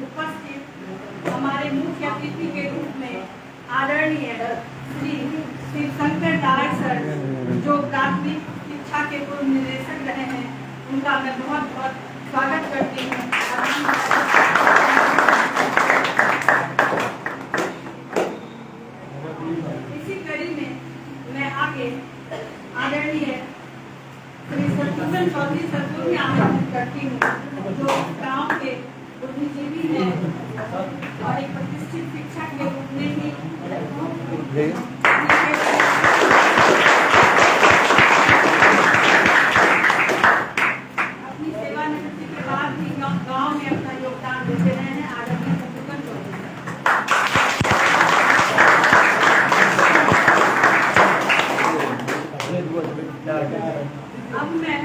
उपस्थित हमारे मुख्य अतिथि के रूप में आदरणीय श्री शंकर दास सर, जो प्राथमिक शिक्षा के पूर्व निदेशक रहे हैं, उनका मैं बहुत बहुत स्वागत करती हूँ। इसी कड़ी में मैं आगे आदरणीय श्री शत्रुघ्न चौधरी सर को भी आमंत्रित करती हूँ, जो गांव के बुद्धिजीवी हैं और एक प्रतिष्ठित शिक्षक के रूप में भी अपनी सेवानिवृत्ति के बाद भी गांव में अपना योगदान देते रहे हैं। आदरणीय शत्रुघ्न चौधरी अब मैं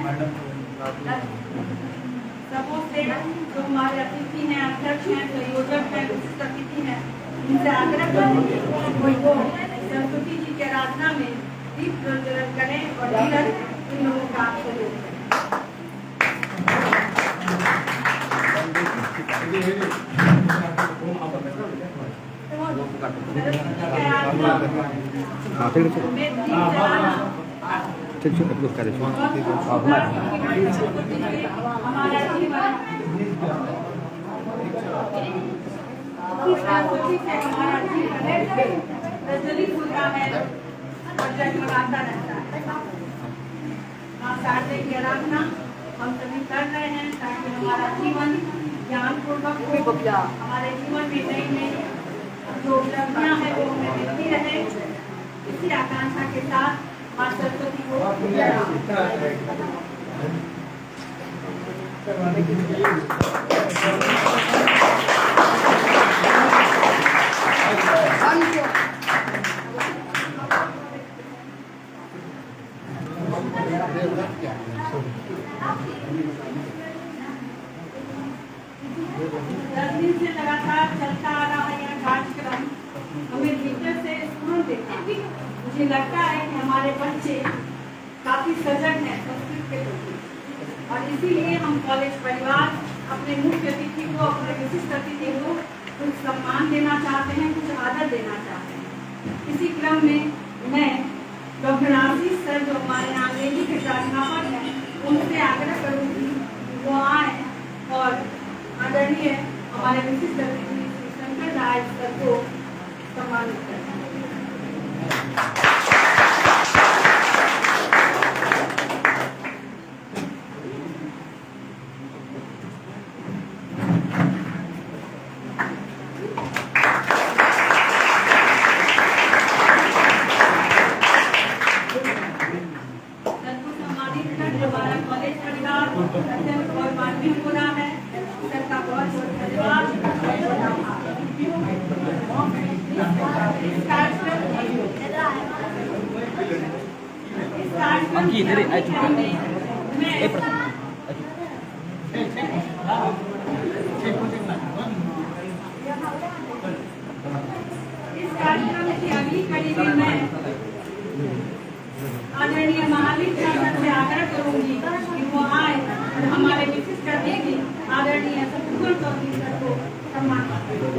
सबों से, जो हमारे अतिथि हैं, अध्यक्ष हैं, संयोजक हैं, विशिष्ट अतिथि हैं, उनसे आग्रह करूँगी वो सरस्वती जी के आराधना में दीप प्रज्वलन करें और धीरज इन लोगों का सहयोग करें। प्रज्वलित होता है और जगमगाता रहता है। शारदे की आराधना हम सभी कर रहे हैं ताकि हमारा जीवन ज्ञानपूर्वक हो, हमारे जीवन में नई नई जो उपलब्धियां हैं वो हमें मिलती रहे। इसी आकांक्षा के साथ मां सरस्वती को से लगातार चलता आ रहा है यह कार्यक्रम हमें भीतर से स्फूर्ति देता है। मुझे लगता है कि हमारे बच्चे काफी सजग हैं संस्कृत के प्रति, और इसीलिए हम कॉलेज परिवार अपने मुख्य अतिथि को, अपने विशिष्ट अतिथि को कुछ सम्मान देना चाहते हैं, कुछ आदर देना चाहते हैं। इसी क्रम में मैं डॉक्टर आशीष सर, जो हमारे अंग्रेजी के प्राध्यापक हैं, उनसे आग्रह करूंगी वो आए और आदरणीय हमारे विशिष्ट अतिथि श्री शंकर दास सर को सम्मानित करें। हमारा कॉलेज परिवार अत्यंत गौरवान्वित हो रहा है। सर का बहुत बहुत धन्यवाद। इस कार्यक्रम की अगली कड़ी में मैं आदरणीय महावीर सर से आग्रह करूंगी कि वो आए और हमारे विशिष्ट अतिथि आदरणीय शत्रुघ्न चौधरी सर को सम्मान करें।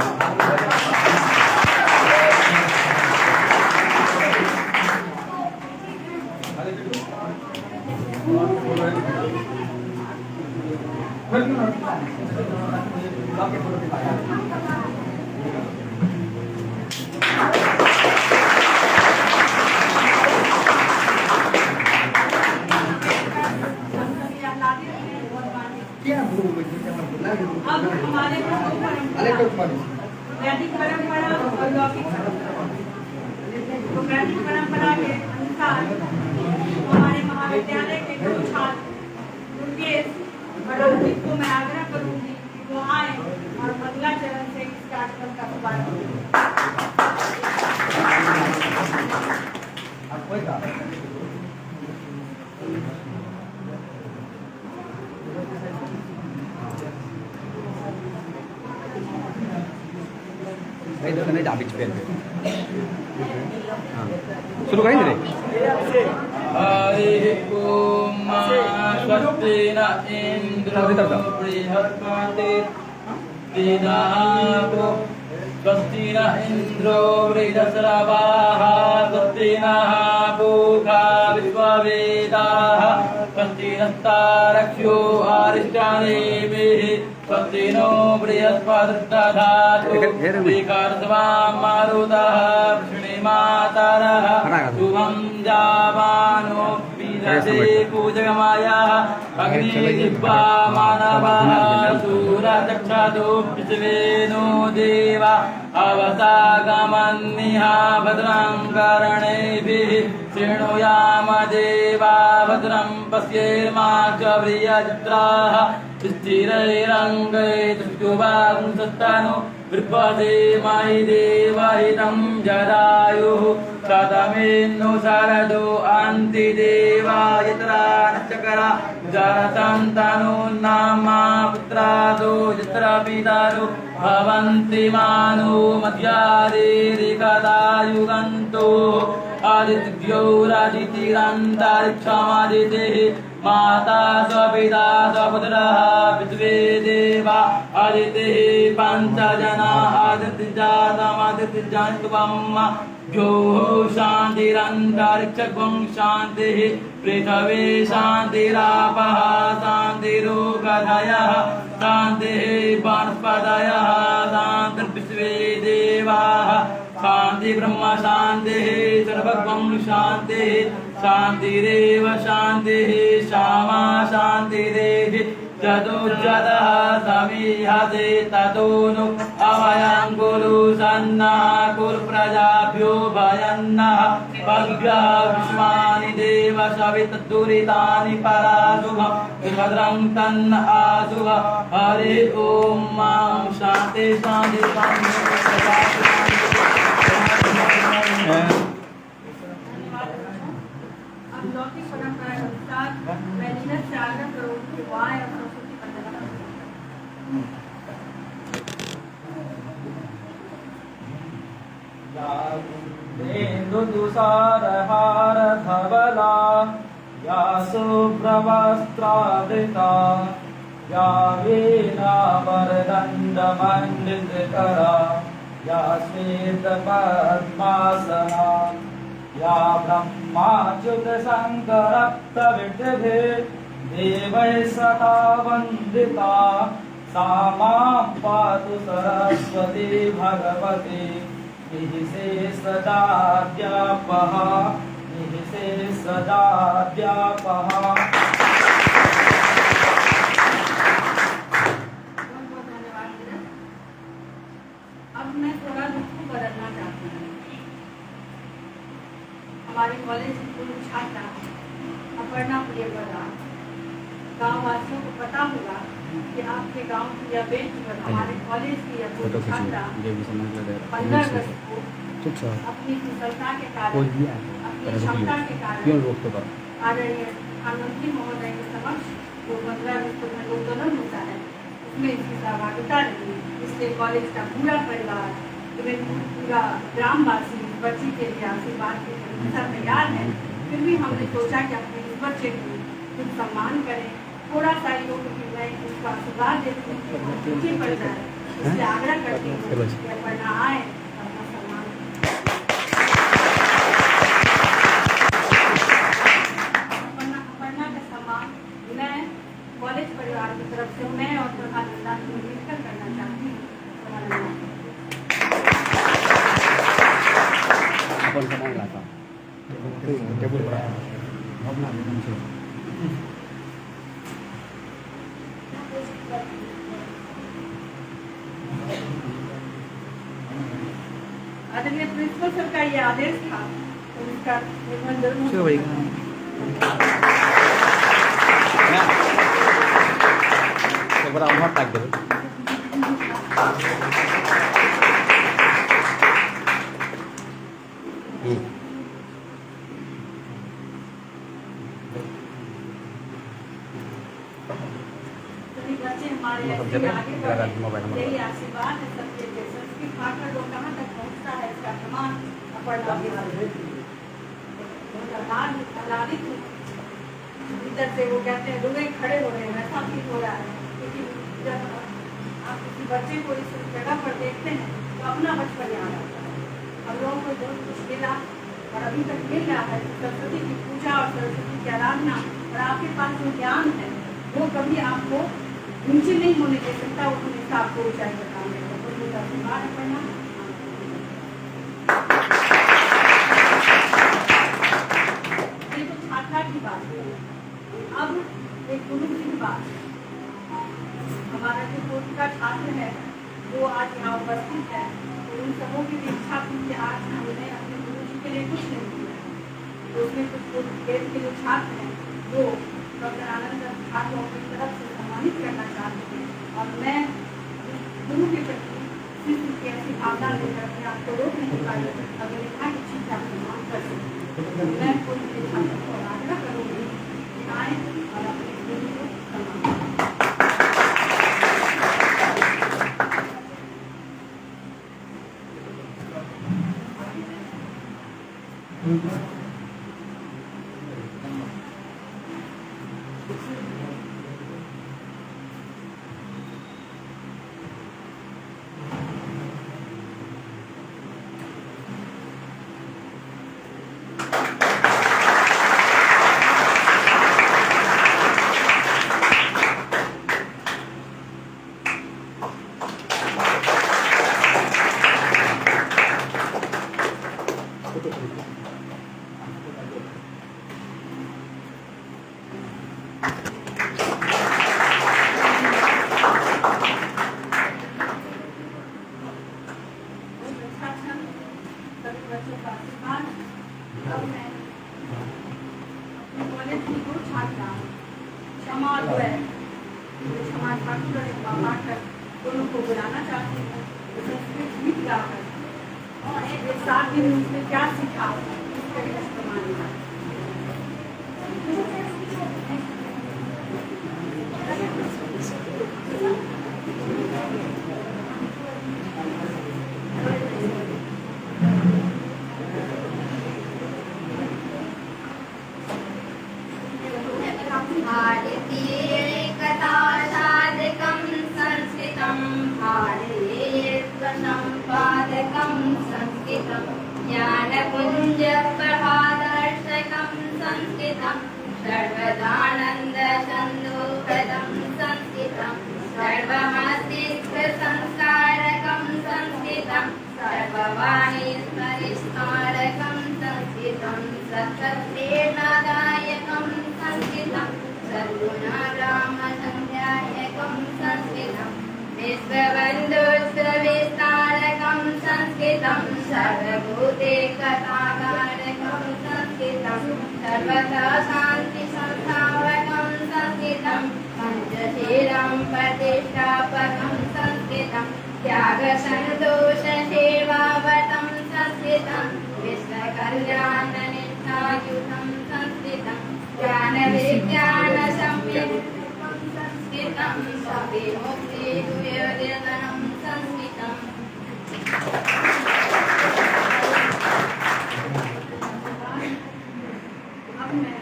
अब हमारे वैदिक परंपरा और लौकिक तो वैदिक परंपरा के अनुसार हमारे महाविद्यालय के दो छात्र दुर्गेश और अंकित को मैं आग्रह करूंगी कि वो आए और मंगला चरण से इस कार्यक्रम का शुभारंभ नहीं डाबिच पे शुरू करेंगे रे हरि ओम स्वस्ति न इंद्रो बृहस्पति स्वस्तिनापो स्वस्ति न इन्द्रो वृद्धश्रवाः स्वस्ति नः पूषा विश्ववेदाः स्वस्ति नस्तारक्ष्यो अरिष्टनेमिः स्वस्ति नो बृहस्पतिर्दधातु श्रीकर्त्वां मारुतः वृष्णिमातरः शुभं जावानो विदधे पूजगमायः अग्निजिह्वा मानवः सूरचक्षतो विश्वेनो देवा अवसागमन्निः भद्रं कर्णेभिः शृणुयाम देवा भद्रं पश्येर्माक्षप्रियजत्राः स्थिरैरङ्गैस्तुवांसस्तनु वृपदे मयि देवहितं जरायुः शतमेन्नु शरदो अन्ति देवा यत्रा नक्षकरा जरतं तनून्नामा पुत्रादो यत्र पितरो भवन्ति मानो मध्यादेरिकदा युगन्तो आदित्योरादितिरन्तरिक्षमादितिः माता स्वपिता स्वपुत्रः विश्वे देवा आदितिः पञ्चजना आदित्यजातमादित्यजन्त्वम् योः शान्तिरन्तरिक्षं शान्तिः पृथिवी शान्तिरापः शान्तिरोगधयः शान्तिः वनस्पतयः शान्तिर्विश्वे देवाः शान्ति ब्रह्म शान्तिः सर्वं शान्तिः शान्तिरेव शान्तिः श्यामा शान्तिरेव चतुर्जतः समीहते ततो नु अभयं कुरु सन्नः कुरु प्रजाभ्यो भयन्नः पद्भ्यः विश्वानि देव सवितदुरितानि पराशुभं भद्रं तन्न आशुभ हरि ओम शान्ति शान्ति शान्ति अब लौकिक परंपरा के अनुसार मैं नियत से आग्रह करूँ कि वाय और सरस्वती का जन्म दुदुसारहार धवला या शुभ्रवस्त्रावृता या वीणावरदण्डमण्डितकरा या श्वेतपद्मासना या ब्रह्माच्युतशङ्करप्तविद्भिः देवैः सदा वन्दिता सा मां पातु सरस्वती भगवती निहिसे सदाद्यापः निहिसे सदाद्यापः। अब मैं थोड़ा रुख बदलना चाहती हूँ। हमारे कॉलेज की पूर्व छात्रा अपर्णा प्रियवदा, गाँव वासियों को पता होगा कि आपके गांव की यह बेंच पर हमारे कॉलेज की यह पूर्व छात्रा 15 अगस्त को अपनी कुशलता के कारण, अपनी क्षमता के कारण आदरणीय प्रधानमंत्री महोदय के समक्ष वो 15 अगस्त को लोकदलन होता है, उसमें इसकी सहभागिता रही। इसलिए कॉलेज का पूरा परिवार, पूरा ग्रामवासी बच्ची के लिए आशीर्वाद के लिए तैयार है। फिर भी हमने सोचा कि अपने इस बच्चे को कुछ सम्मान करें, थोड़ा सा योग की मैं उसको आशीर्वाद देती हूँ नीचे पड़ जाए, इसलिए आग्रह करती हूँ कि अपर्णा आए, अपना सम्मान। अपर्णा का सम्मान मैं कॉलेज परिवार की तरफ से मैं और प्रभानंदा मिलकर करना चाहती हूँ। आदरणीय प्रिंसिपल सर का ये आदेश था, तो उसका निर्वहन जरूर बड़ा अभाव टाक दे बच्चे हमारे ऐसे ही आगे बढ़े, यही आशीर्वाद है सबके लिए। संस्कृत पाठक लोग कहाँ तक पहुँचता है, इसका प्रमाण अपर्णा के आह्लादित भीतर से वो कहते हैं रुके खड़े हो रहे हैं, वैसा फील हो रहा है। क्योंकि जब आप किसी बच्चे को इस जगह पर देखते हैं तो अपना बचपन याद आता है। हम लोगों को बहुत कुछ मिला और अभी तक मिल रहा है। सरस्वती की पूजा और सरस्वती की आराधना और आपके पास जो ज्ञान है वो कभी आपको नीचे नहीं होने दे सकता, वो हमेशा आपको ऊंचाई पर काम देगा। तो मुझे आशीर्वाद पढ़ना ये तो छात्रा की बात है। अब एक गुरु की बात। हमारा जो कोर्ट का छात्र है वो आज यहाँ उपस्थित है, तो उन सबों की भी इच्छा थी कि आज हमने अपने गुरु जी के लिए कुछ नहीं किया। तो उसमें कुछ वेद के जो छात्र हैं वो डॉक्टर आनंद ठाकुर की तरफ से सम्मानित करना चाहते थे और मैं गुरु के प्रति शिष्य की ऐसी भावना लेकर अपने आप को रोक नहीं पाई। अगर लिखा कि ठीक है आप सम्मान कर सकते, मैं कोई के छात्रों को आग्रह करूँगी कि आए और अपने गुरु को सम्मान करें। क्या सीखा ज्ञानपुञ्जप्रभादर्शकं संस्कृतं सर्वदानन्दचन्दोपदं संस्कृतं सर्वमस्तिष्कसंस्कारकं संस्कृतं सर्ववाणीस्मरिस्मारकं संस्कृतं सत्सत्प्रेरणादायकं संस्कृतं सद्गुणरामसंध्यायकं संस्कृतं विश्वबन्धुस्वविस्तारकं संस्कृतं सर्वभूतेकताकारकं संस्कृतं सर्वथा शान्तिसंस्थापकं संस्कृतं पञ्चशीलं प्रतिष्ठापकं संस्कृतं त्यागसन्तोषसेवावतं संस्कृतं विश्वकल्याणनिष्ठायुतं संस्कृतं ज्ञानविज्ञानसम्यक् संस्कृतं सविमुक्तिदुर्योधनं संस्कृतम्। अब मैं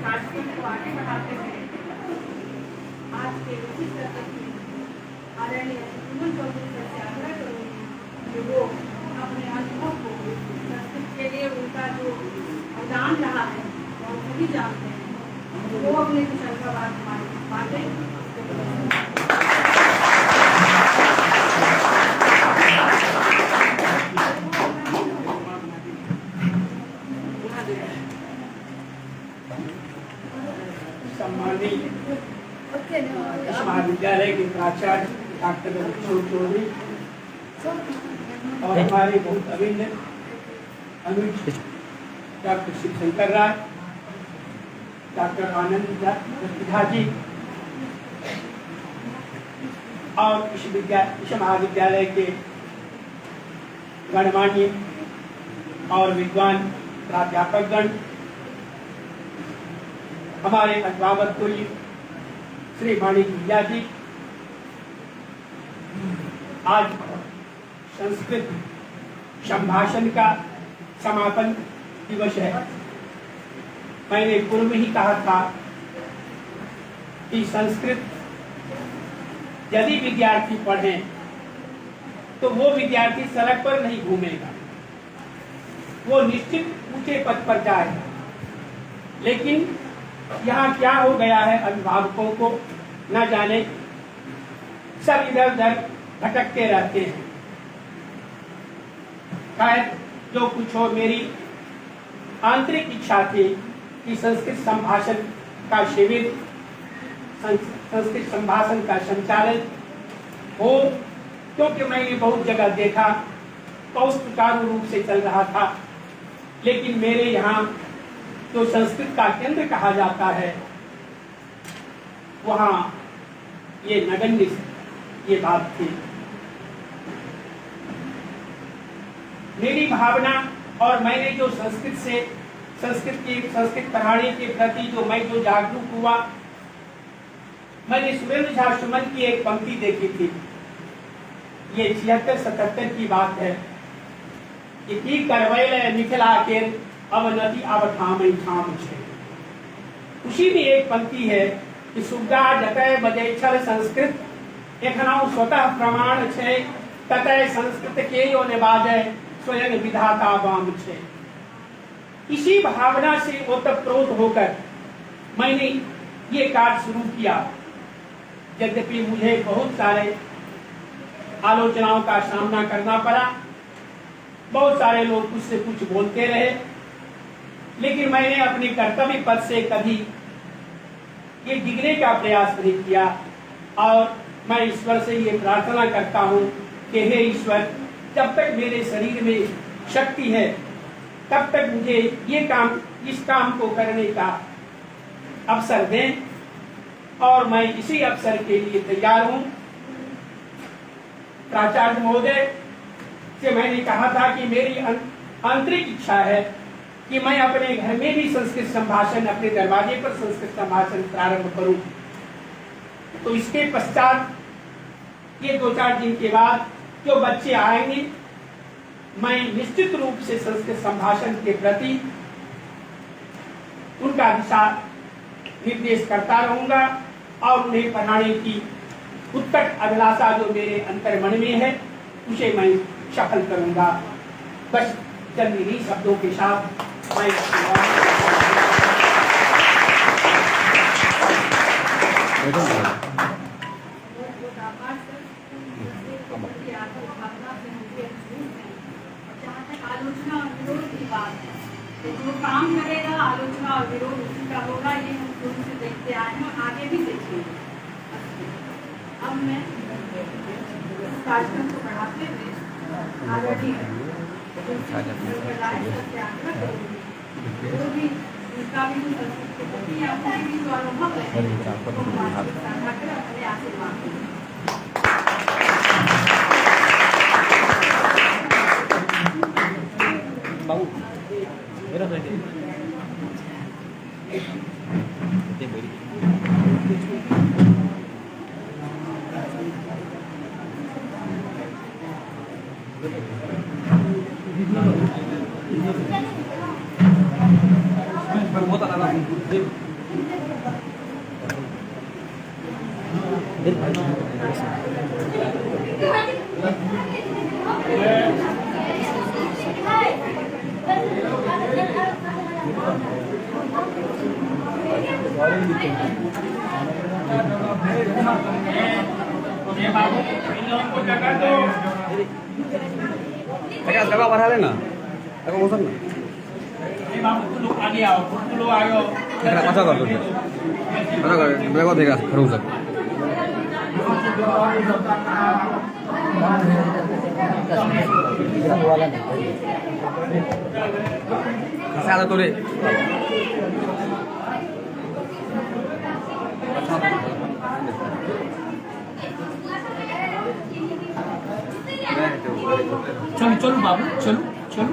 कार्यक्रम को आगे बढ़ाते हुए आज के विशिष्ट अतिथि आदरणीय सुमन चौधरी सर से आग्रह करूँगी कि वो अपने अनुभव को संस्कृत के लिए उनका जो अवदान रहा है वो हम सभी जानते हैं, वो अपने कुछ अनुभव बातें सम्मानित इस महाविद्यालय के प्राचार्य डॉक्टर किशोर चौधरी और हमारे बहुत अभिन्न अनुज डॉक्टर शिवशंकर राय, डॉक्टर आनंद झा जी और इस महाविद्यालय के गणमान्य और विद्वान प्राध्यापकगण, हमारे अभिभावक तुल्य श्री माणिक विद्या जी, आज संस्कृत संभाषण का समापन दिवस है। मैंने पूर्व ही कहा था कि संस्कृत यदि विद्यार्थी पढ़ें तो वो विद्यार्थी सड़क पर नहीं घूमेगा, वो निश्चित ऊंचे पद पर जाएगा। लेकिन यहाँ क्या हो गया है, अभिभावकों को न जाने सब इधर उधर भटकते रहते हैं। शायद जो कुछ हो, मेरी आंतरिक इच्छा थी कि संस्कृत संभाषण का शिविर, संस्कृत संभाषण का संचालन हो, क्योंकि मैंने बहुत जगह देखा बहुत सुचारू रूप से चल रहा था। लेकिन मेरे यहाँ जो संस्कृत का केंद्र कहा जाता है, वहाँ ये नगण्य ये बात थी। मेरी भावना और मैंने जो संस्कृत पढ़ाने के प्रति मैं जो जागरूक हुआ, मैंने सुरेंद्र झा सुमन की एक पंक्ति देखी थी। ये 76-77 की बात है कि करवैल मिथिला के अवनति अवठाम ठाम छे। उसी में एक पंक्ति है कि सुविधा जतय बजैछल संस्कृत एखनाउ स्वतः प्रमाण छे, ततय संस्कृत के यो निबाजय स्वयं विधाता वाम छे। इसी भावना से ओतप्रोत होकर मैंने ये कार्य शुरू किया। यद्यपि मुझे बहुत सारे आलोचनाओं का सामना करना पड़ा, बहुत सारे लोग कुछ से कुछ बोलते रहे, लेकिन मैंने अपने कर्तव्य पद से कभी ये डिगने का प्रयास नहीं किया। और मैं ईश्वर से ये प्रार्थना करता हूँ कि हे ईश्वर, जब तक मेरे शरीर में शक्ति है तब तक मुझे इस काम को करने का अवसर दें, और मैं इसी अवसर के लिए तैयार हूँ। प्राचार्य महोदय से मैंने कहा था कि मेरी आंतरिक इच्छा है कि मैं अपने घर में भी संस्कृत संभाषण, अपने दरवाजे पर संस्कृत संभाषण प्रारंभ करूं। तो इसके पश्चात ये 2-4 दिन के बाद जो बच्चे आएंगे, मैं निश्चित रूप से संस्कृत संभाषण के प्रति उनका दिशा निर्देश करता रहूंगा और उन्हें पढ़ाने की उत्कट अभिलाषा जो मेरे अंतर्मन में है उसे मैं सफल करूंगा। बस चंद इन्हीं शब्दों के साथ मैं आलोचना और विरोध की बात है, तो जो काम करेगा आलोचना और विरोध उसी का होगा। ये हम शुरू से देखते आए हैं और आगे भी देखेंगे। अब मैं कार्यक्रम को बढ़ाते हुए आगे जो भी उनका भी जो संस्कृत के प्रति या उनके भी जो अनुभव है वो हमारे साझा कर अपने आशीर्वाद दें। बाबू मेरा बेटे ये मेरी बहुत आना बाबू इन लोगों को जगह दो। जगह बढ़ा लेना, जगह मौसम ना बाबू तुम लोग आगे आओ, तुम लोग आगे आओ। अच्छा कर दो, अच्छा कर देखो देगा खरूज तक सादा तोरे चलो चलो बाबू चलो चलो।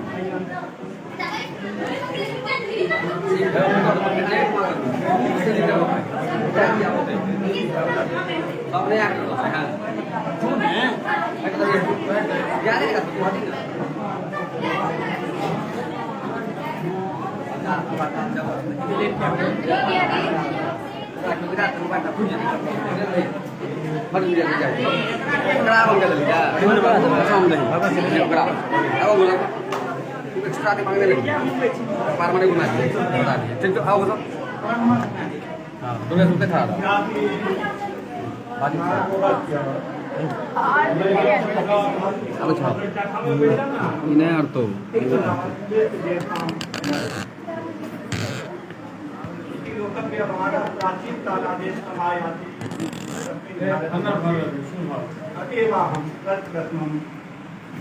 Mất đi cái gì? Cái không cái gì cả. Xong rồi. Cái cái. Aku bilang extra di mana lagi? Parmane guna. Tentu aku tu. Tulis suka था. Apa cakap? Ini arto. हमारा प्राचीन काल आदेश समायाति अतएव हम प्रथमं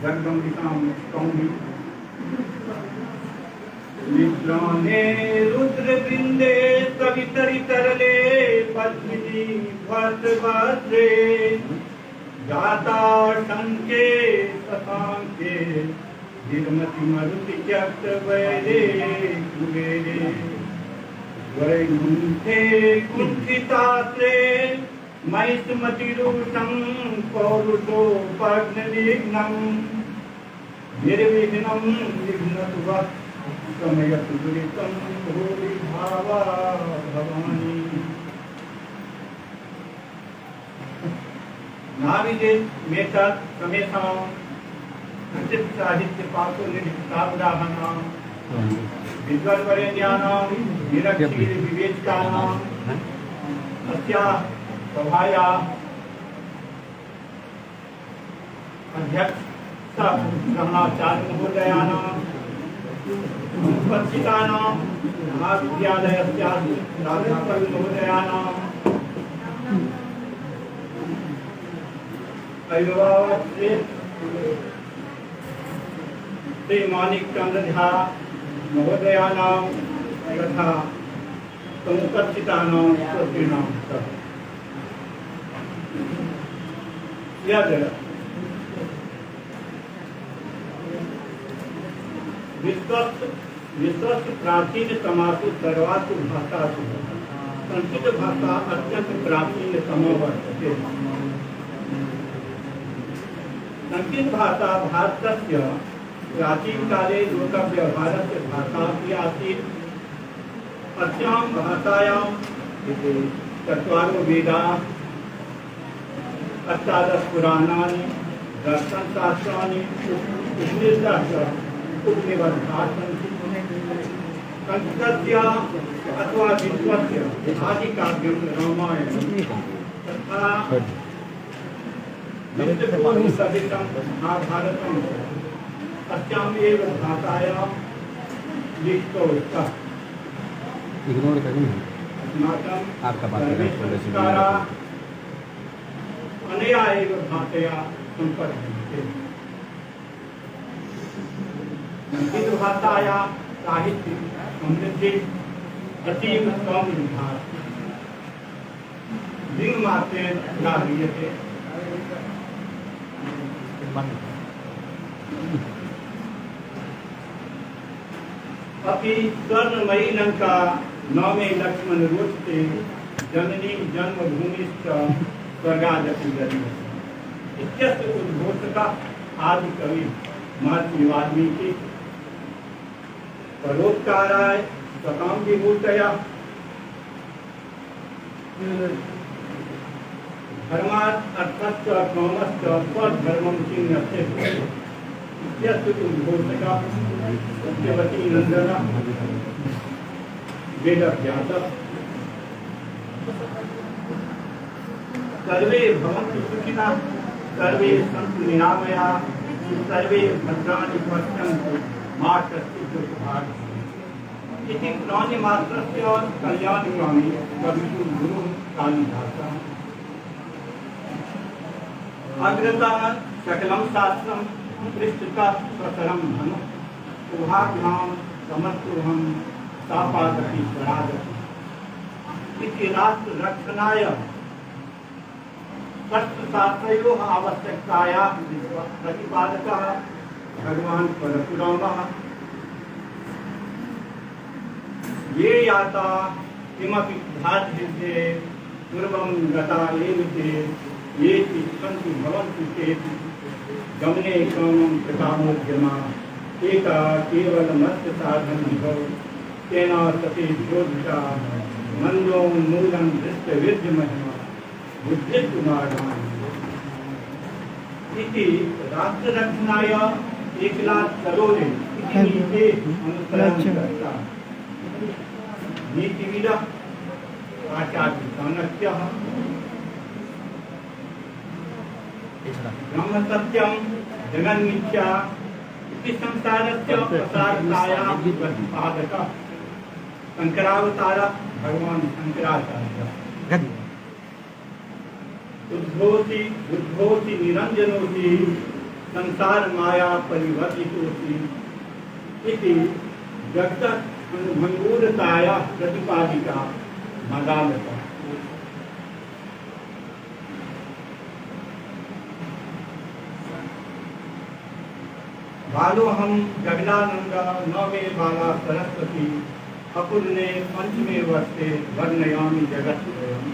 जगदम्बिकां स्तौमि निद्राने रुद्रवृन्दे कवितरितरले पद्मिनी भद्रभद्रे जाता शङ्के शशाङ्के निर्मति मरुति चक्रवैरे कुबेरे वैकुण्ठे कुण्ठितात्रे महिष्मतिरूढं पौरुषोपघ्नविघ्नं निर्विघ्नं विघ्नतु वः समयतु दुरितं भूरि भावा भवानी नाविदेत मेतत् समेतां प्रचित साहित्य पाको निधितावदाहनां विद्वद्वरेण्यानां निरक्षीर विवेचकानां अस्या सभाया अध्यक्ष ब्रह्माचार्य महोदयानां उपस्थितानां महाविद्यालयस्य प्राध्यापक महोदयानां अभिभावक श्री माणिक चंद्र झा महोदयानां तथा समुपस्थितानां स्वस्तिनां यद् विश्वस्य प्राचीनतमासु सर्वासु भाषासु संस्कृत भाषा अत्यंत प्राचीनतमा वर्तते। संस्कृत भाषा भारतस्य प्राचीनकाले लोकव्यवहारस्य भाषा आसीत्। अस्यां भाषायां चत्वारो वेदाः, अष्टादश पुराणानि, दर्शनशास्त्राणि, उपनिषदः उपनिबद्धाः सन्ति। संस्कृतस्य अथवा विश्वस्य आदिकाव्यं रामायणं तथा विश्वपूर्वसहितं महाभारतम् अस्याम् एव भाषायां लिखितो स्तः। इग्नोर करें आपका बात अनया एव भाषया सम्पद्यन्ते। संस्कृत भाषाया साहित्य समृद्धि अतीव समृद्धा दिङ्मात्रेण ग्राह्यते। अपि स्वर्णमयी लंका नौमे लक्ष्मण रोचते जननी जन्मभूमिश्च स्वर्गादपि गरीयसी। इत्यस्य उद्घोषकः आदिकवि महर्षि वाल्मीकि परोपकाराय स्वकां विभूतया धर्मात् अर्थश्च कामश्च स्वधर्मं चिन्यते। इत्यस्य उद्घोषकः सत्यवती नन्दनः वेदव्यासः। सर्वे भवन्तु सुखिनः, सर्वे सन्तु निरामयाः, सर्वे भद्राणि पश्यन्तु मा कश्चित् दुःखभाग्। इति प्राणिमात्रस्य कल्याणकामी कविषु गुरुः कालिदासः। अग्रतः सकलं शास्त्रं पृष्ठतः स्वसरं धनुः उभाभ्यां समर्तुहं सापादपि स्वरादपि। इति राष्ट्ररक्षणाय शस्त्रशास्त्रयोः आवश्यकतायाः प्रतिपादकः भगवान् परशुरामः। ये याता किमपि भाज्यते पूर्वं गता एव ते ये सन्तु भवन्तु चेत् गमने कामं प्रकामोद्यमा एका केवलमस्य साधनमिह तेन सते ज्योतिषा मन्दोन्मूलं दृष्टविद्यमहिमा बुद्धिकुमारान् इति राष्ट्ररक्षणाय 1,00,000 करोड़ इति नीते अनुसरणं कर्ता नीतिविदः आचार्य चाणक्यः ब्रह्मसत्यं जगन्मिथ्या इति संसारस्य प्रसारतायाः प्रतिपादकः शंकरावतारः भगवान् शंकराचार्यः उद्भवति निरंजनोति संसार माया परिवर्तितोति इति जगदनुभूतताया प्रतिपादिका मदालता बालो हम जगदानंदा नवे बाला सरस्वती अपूर्णे पंचमे वर्षे वर्णयामि जगत्त्रयम्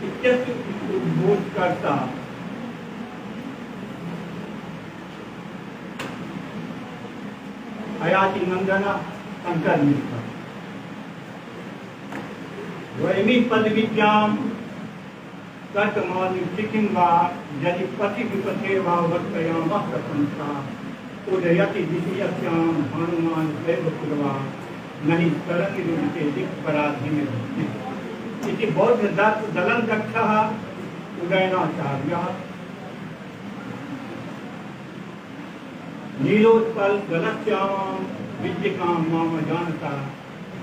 इत्यस्य उद्बोधकर्ता अयाति नंदना शंकर मिश्र वयमी पद विद्यां कर्तमानि चिकिं वा यदि पति विपथे वा वर्तयामः प्रपंचा उदयति विषयस्यां हनुमान दैव कुर्वा नहि तरति रुचिते दिक्पराधीने इति बौद्ध दलन दक्षः उदयनाचार्यः नीलोत्पल गलस्यां विद्यकां माम जानता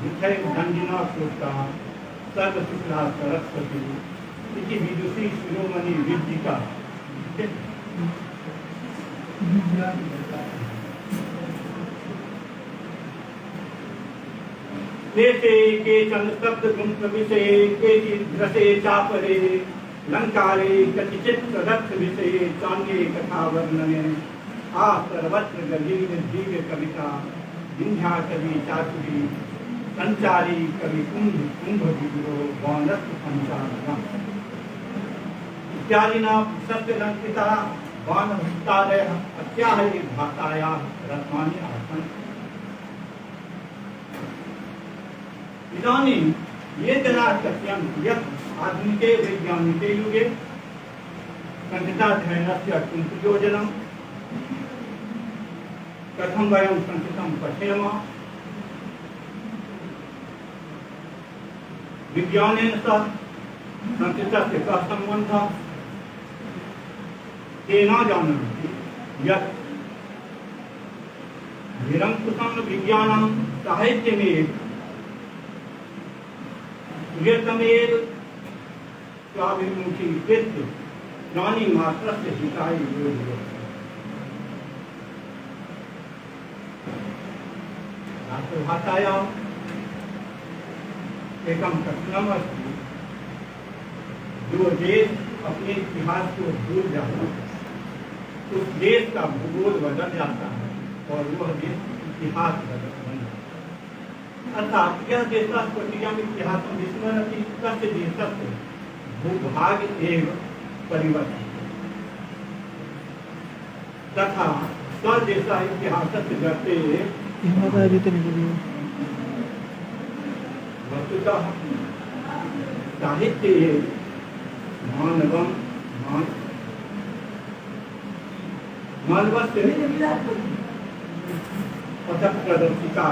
विषय दंडिना श्रोता सर्वशुक्ला सरस्वती इति विदुषी शिरोमणि विद्यिका देशे केचन शब्दगुंसविषये केचिद्रसे चापरे लंकारे कतिचित् तदर्थ विषये चान्ये कथावर्णने आ सर्वत्र गलील दिव्य कविता विंध्याचली चातुरी संचारी कवि कुंभ विदुरो वानर संचारः इत्यादिना सत्यलंकिता वानभक्तादयः अस्याः भाषायाः रत्नानि आसन्। इदानीं ये जनाः कथयन्ति यत् आधुनिके वैज्ञानिके युगे संस्कृताध्ययनस्य किं प्रयोजनं, कथं वयं संस्कृतं पठेम, विज्ञानेन सह संस्कृतस्य कः सम्बन्धः, ते न जानन्ति यत् निरङ्कुशं विज्ञानं साहित्यमेव प्रियतमेव स्वाभिमुखीकृत्य प्राणिमात्रस्य हिताय योजयति। राष्ट्रभाषायाम् एकं कथनम् अस्ति, जो देश अपने इतिहास को भूल जाता है उस देश का भूगोल बदल जाता है और वह देश इतिहास बन जाता है। अर्थात यह देश स्वकीयम् इतिहासं विस्मरति तस्य देशस्य भूभाग एव परिवर्तते तथा स्वदेशः इतिहासस्य गर्ते वस्तुतः साहित्ये मानवं मानवस्य पथप्रदर्शिका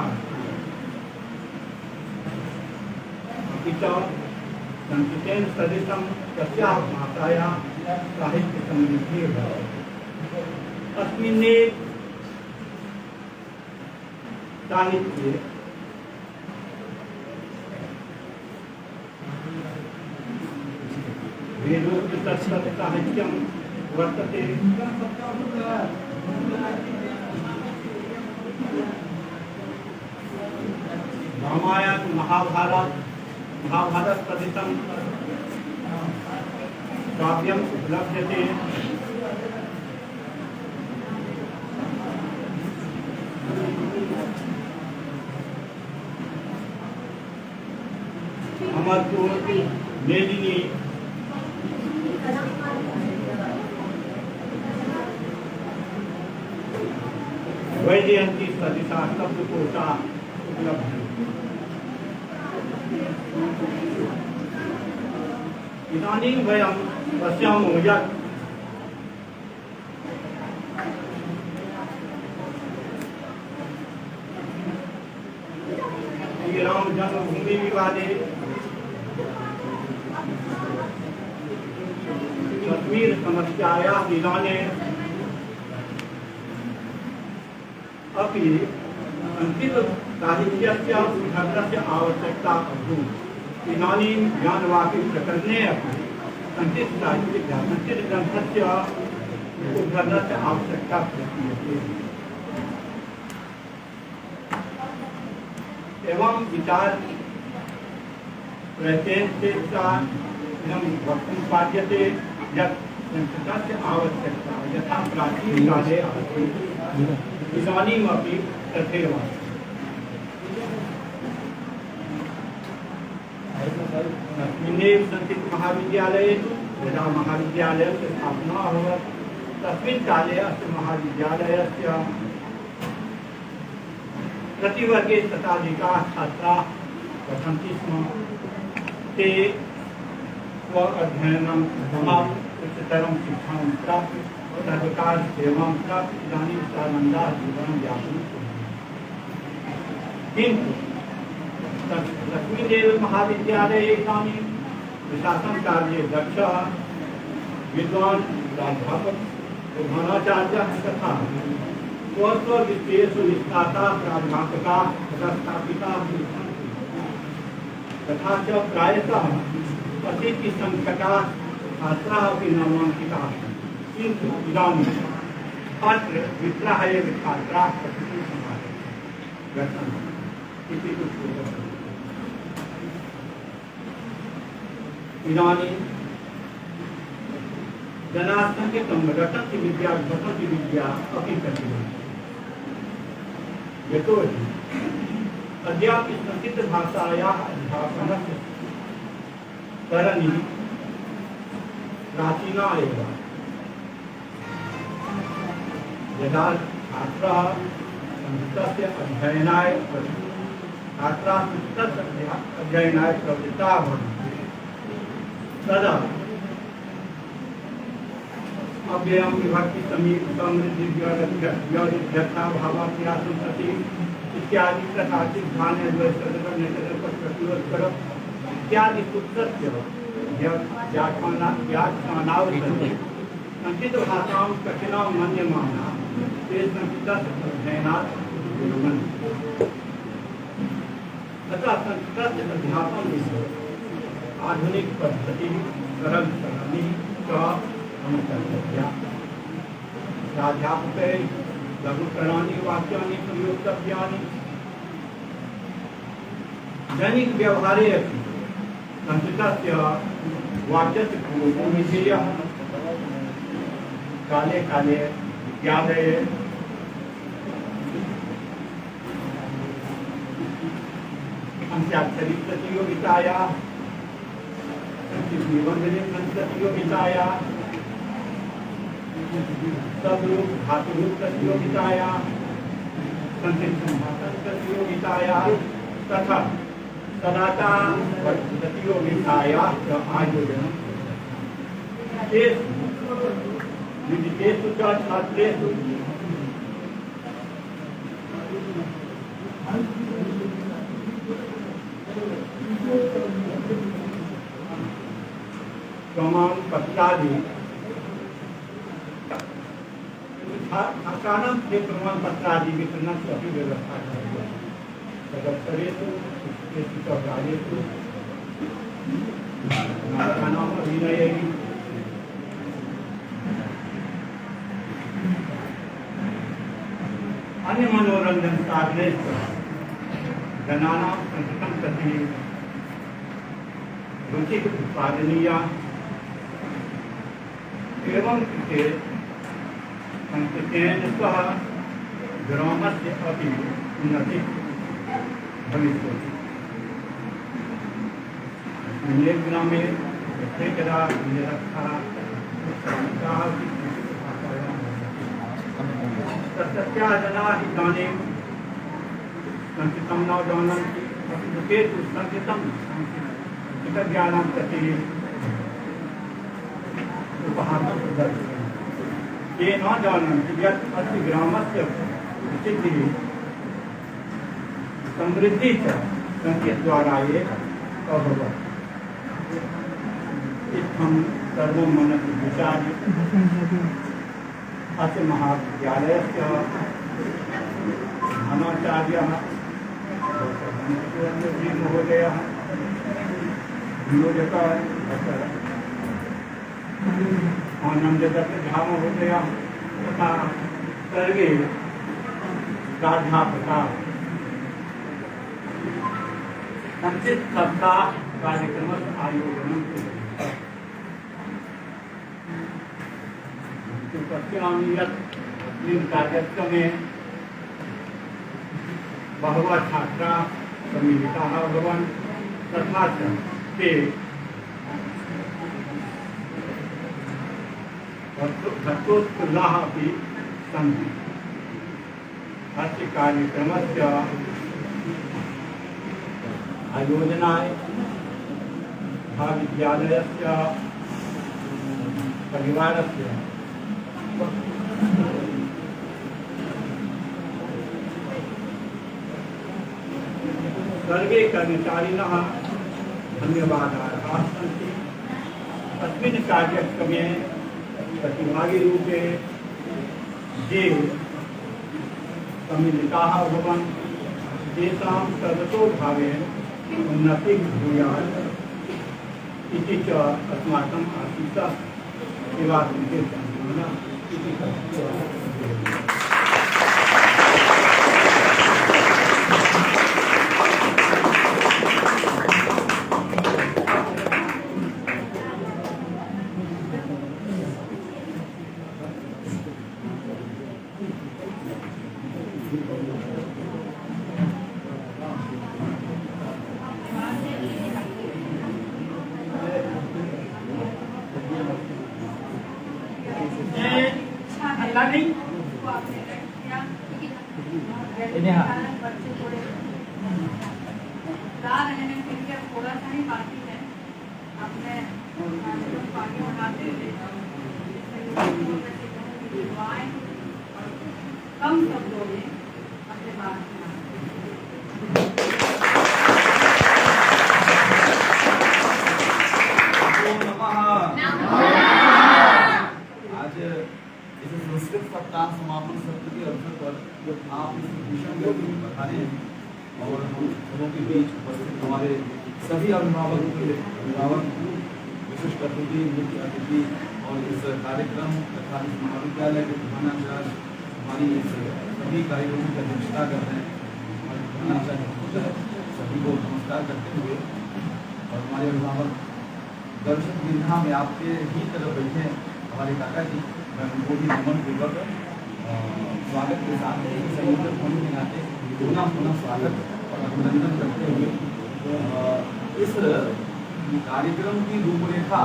अपि च संस्कृतेन सदृशं तस्याः भाषायाः साहित्यसमृद्धिः भवति। अस्मिन्नेव साहित्ये वेदोक्ततत्सत् साहित्यं वर्तते। रामायण महाभारत सदृशं काव्यम् उपलभ्यते। अमरकोश, मेदिनी, वैजयंती सदृशा शब्दकोशा उपलब्ध हैं। इदानीं वयं पश्यामः यत् श्रीराम जन्मभूमि विवादे कश्मीर समस्यायाः निदाने अपि संस्कृतसाहित्यस्य उद्घाटनस्य आवश्यकता अभूत्। इदानीं ज्ञानवापीप्रकरणे अपि संस्कृतग्रन्थस्य उद्घाटनस्य आवश्यकता प्रतीयते। एवं विचार प्रत्येकस्यां वक्तुं पाठ्यते यत् संस्कृतस्य आवश्यकता यथा प्राचीनकाले आसीत् इदानीमपि तथैव अस्मिन्नेव संस्कृतमहाविद्यालये यदा महाविद्यालयस्य स्थापना अभवत् तस्मिन् काले अस्य महाविद्यालयस्य प्रतिवर्गे शताधिकाः छात्राः पठन्ति स्म। ते स्व अध्ययनं उच्चतरं शिक्षां प्राप्य सर्वकारसेवां प्राप्य इदानीं सानन्दाः जीवनं यापयन्ति। किन्तु तस्मिन्नेव महाविद्यालये इदानीं प्रशासनकार्ये दक्षः विद्वान् प्राध्यापकः प्रधानाचार्यः तथा स्वस्वविषयेषु निष्णाताः प्राध्यापकाः प्रस्थापिताः सन्ति। तथा च प्रायशः अतिसङ्ख्यकाः छात्राः अपि नामाङ्किताः सन्ति। किन्तु इदानीम् अत्र मित्राः एव छात्राः पठितुं गच्छन्ति इति उच्यते। इदानीं जनाः संस्कृतं रटन्ति विद्या घटन्ति विद्या अपि प्रचलन्ति। यतोहि अद्यापि संस्कृतभाषायाः अध्यापनस्य करणिः प्राचीना एव। यदा छात्राः संस्कृतस्य अध्ययनाय प्रवृत्ताः भवन्ति तदा अव्ययं विभक्ति समृद्धिव्यर्थाभावाभ्यासं सति इत्यादि तथा सिद्धान्तद्वैतप्रतिवत्तर इत्यादि सूत्रस्य व्याख्यानावसरे संस्कृतभाषां कठिनां मन्यमानाः ते संस्कृतस्य अध्ययनात् कुर्वन्ति। अतः संस्कृतस्य अध्यापनस्य आधुनिकपद्धतिः सरलसरणिः च अनुसर्तव्या। प्राध्यापकैः लघुकरणानि वाक्यानि प्रयोक्तव्यानि। दैनिकव्यवहारे अपि संस्कृतस्य वाक्यस्य प्रयोगो विधेयः। काले काले विद्यालये अंत्याक्षरीप्रतियोगितायाः प्रतियोगितायाः शब्दरूप धातुरूप प्रतियोगितायाः संस्कृतभाषा प्रतियोगितायाः तथा सदाचार प्रतियोगितायाः आयोजनं विदितेषु च छात्रेषु प्रमाणपत्रादि छात्राणां के प्रमाणपत्रादि वितरणस्य अपि व्यवस्था कर्तव्या। तदवसरेषु शिक्षकेषु च कार्येषु नाटकानाम् अभिनयैः अन्यमनोरञ्जन साधनेषु जनानां संस्कृतं प्रति रुचिः उत्पादनीया। एवं कृते संस्कृतेन सह ग्रामस्य अपि उन्नतिः भविष्यति। अस्मिन् ग्रामे यथेकदा निरक्षराः तस्याः जनाः इदानीं संस्कृतं न जानन्ति। अपि तेषु संस्कृतं संस्कृतज्ञानं प्रति वहाँ तक प्रदर्शन ये न जानन्ति यत् अस्य ग्रामस्य स्थितिः समृद्धि च संकेतद्वारा एव अभवत्। इत्थं सर्वं मनसि विचार्य अस्य महाविद्यालयस्य प्रधानाचार्यः महोदयः नियोजकः डॉक्टर आनन्ददत्त झा महोदयः तथा सर्वे प्राध्यापकाः संचित सप्ताह कार्यक्रमस्य आयोजनं कृतवती। पश्यामि यत् अस्मिन् कार्यक्रमे बहवः छात्राः सम्मिलिताः अभवन् तथा च ते भक्तोत्फुल्लाः अपि सन्ति। अस्य कार्यक्रमस्य आयोजनाय महाविद्यालयस्य परिवारस्य सर्वे कर्मचारिणः धन्यवादार्हाः सन्ति। अस्मिन् कार्यक्रमे प्रतिभागिरूपे ये सम्मिलिताः अभवन् तेषां सर्वतोभावेन उन्नतिः भूयात् इति च अस्माकम् आशीषः सेवाकृते सम्मानः इति थोड़ा सा ही बाकी है अपने आगे बढ़ाते हुए कम शब्दों में अपने बात आज इस संस्कृत सप्ताह समापन सत्र के अवसर पर आप इस विषय को बताने और हम सबों के बीच उपस्थित हमारे सभी अभिभावकों के अभिभावक विशिष्ट अतिथि मुख्य अतिथि और इस कार्यक्रम तथा इस महाविद्यालय के प्रधानाचार्य हमारी इस सभी कार्यक्रमों की अध्यक्षता कर रहे हैं। हमारे प्रधानाचार्य सभी को नमस्कार करते हुए और हमारे अभिभावक दर्शक दीर्घा में आपके ही तरफ बैठे हमारे काका जी, मैं उनको भी नमन पूर्वक स्वागत के साथ संयोजक होने के नाते पुनः स्वागत और अभिनंदन करते हुए इस कार्यक्रम की रूपरेखा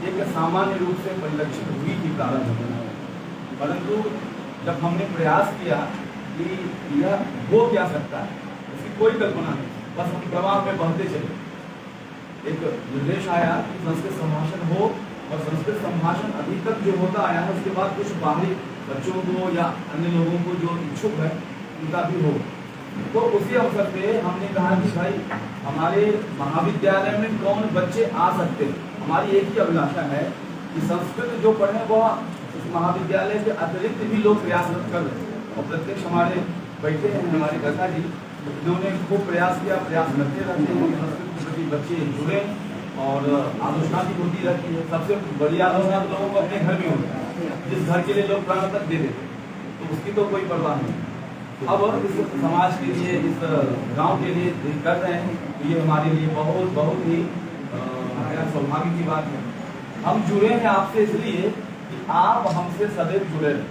एक सामान्य रूप से परिलक्षित हुई थी प्रारंभ में, परंतु जब हमने प्रयास किया कि यह हो क्या सकता है इसकी कोई कल्पना नहीं, बस हम प्रवाह में बहते चले। एक निर्देश आया कि संस्कृत संभाषण हो और संस्कृत संभाषण अभी तक जो होता आया है उसके बाद कुछ बाहरी बच्चों को या अन्य लोगों को जो इच्छुक है उनका भी हो। तो उसी अवसर पे हमने कहा कि भाई हमारे महाविद्यालय में कौन बच्चे आ सकते हैं। हमारी एक ही अभिलाषा है कि संस्कृत जो पढ़े वह इस महाविद्यालय के अतिरिक्त भी लोग प्रयासरत कर रहे हैं और प्रत्यक्ष हमारे बैठे हैं हमारे काका जी, उन्होंने खूब प्रयास किया, प्रयास करते रहते हैं संस्कृत के प्रति बच्चे जुड़े और आलोचना भी होती रहती है। सबसे बड़ी आलोचना तो लोगों को अपने घर में होती है, जिस घर के लिए लोग प्राण तक दे देते तो उसकी तो कोई परवाह नहीं। अब इस समाज के लिए इस गांव के लिए कर रहे हैं तो ये हमारे लिए बहुत बहुत ही सौभाग्य की बात है। हम जुड़े हैं आपसे इसलिए कि आप हमसे सदैव जुड़े रहें,